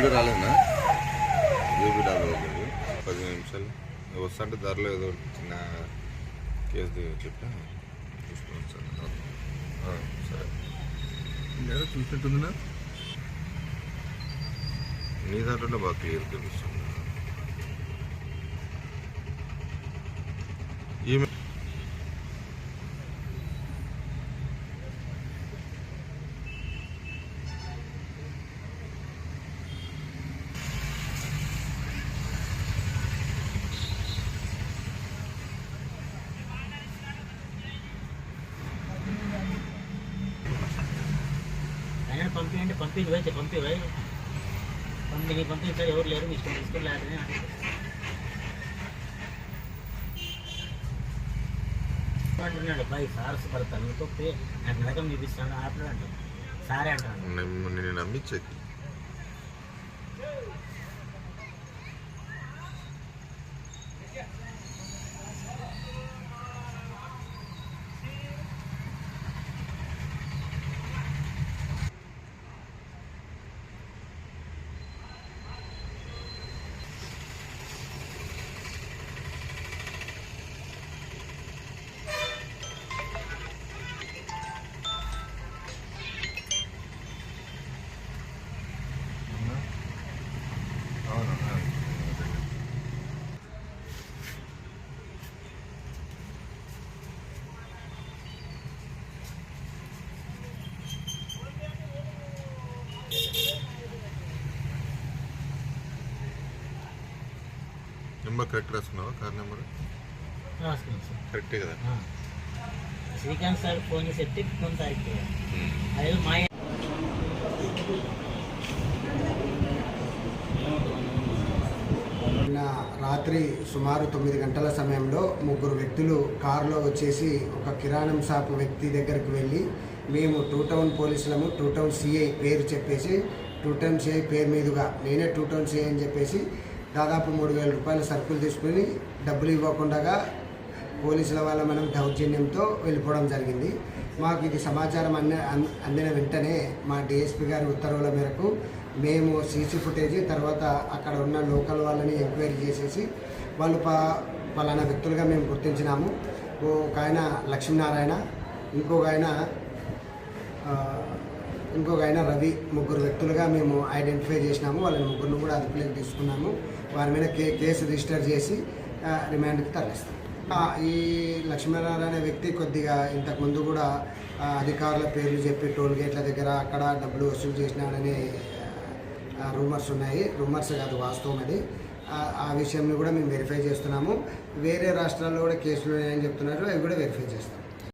ఇంకా రాలేనా? జేబీ డాబా వెళ్ళేది 10 నిమిషాలు వస్తుంటే ధరలో ఏదో చిన్న కేసు చెప్పా చూసుకుని సరే లేదా చూసినట్టుందినా? నీ దాంట్లో బాగా క్లియర్ తెలుస్తుంది. ఈమె పంపించండి, పంపించారు ఎవరు లేరు, ఇష్టం తీసుకెళ్ళారని అంటున్నాడు. బాయ్ సార్స్ పడతాను తప్పి నాకు నరకం చూపిస్తాను ఆటలు అంటాను. సారే అంటాను. నేను నమ్మించేది నెంబర్ కరెక్ట్ రాసుకున్నావా? కార్ నెంబర్ రాసుకున్నాను సార్. కరెక్టే కదా? శ్రీకాంత్ సార్ ఫోన్ చేసి ఎత్తి ఫోన్ తారీఖు అదే మా రాత్రి సుమారు 9 గంటల సమయంలో 3 వ్యక్తులు కారులో వచ్చేసి ఒక కిరాణం షాపు వ్యక్తి దగ్గరికి వెళ్ళి మేము 2 టౌన్ పోలీసులము 2 టౌన్ సిఐ పేరు చెప్పేసి 2 టౌన్ సిఐ పేరు మీదుగా నేనే 2 టౌన్ సిఐ అని చెప్పేసి దాదాపు 3,000 రూపాయల సరుకులు తీసుకుని డబ్బులు ఇవ్వకుండా పోలీసుల వాళ్ళ మనం దౌర్జన్యంతో వెళ్ళిపోవడం జరిగింది. మాకు ఇది సమాచారం అందిన వెంటనే మా డిఎస్పీ గారి ఉత్తర్వుల మేరకు మేము సీసీ ఫుటేజ్ తర్వాత అక్కడ ఉన్న లోకల్ వాళ్ళని ఎంక్వైరీ చేసేసి వాళ్ళు పలానా వ్యక్తులుగా మేము గుర్తించినాము. ఒక ఆయన లక్ష్మీనారాయణ, ఇంకొక ఆయన రవి, 3 వ్యక్తులుగా మేము ఐడెంటిఫై చేసినాము. వాళ్ళని 3 కూడా అదుపులోకి తీసుకున్నాము. వారి మీద కేసు రిజిస్టర్ చేసి రిమాండ్కి తరలిస్తాం. ఈ లక్ష్మీనారాయణ వ్యక్తి కొద్దిగా ఇంతకుముందు కూడా అధికారుల పేర్లు చెప్పి టోల్ గేట్ల దగ్గర అక్కడ డబ్బులు వసూలు చేసినాడని రూమర్స్ ఉన్నాయి. రూమర్స్ కాదు, వాస్తవం అది. ఆ విషయంలో కూడా మేము వెరిఫై చేస్తున్నాము. వేరే రాష్ట్రాల్లో కూడా కేసులు ఉన్నాయని చెప్తున్నారు, అవి కూడా వెరిఫై చేస్తాం.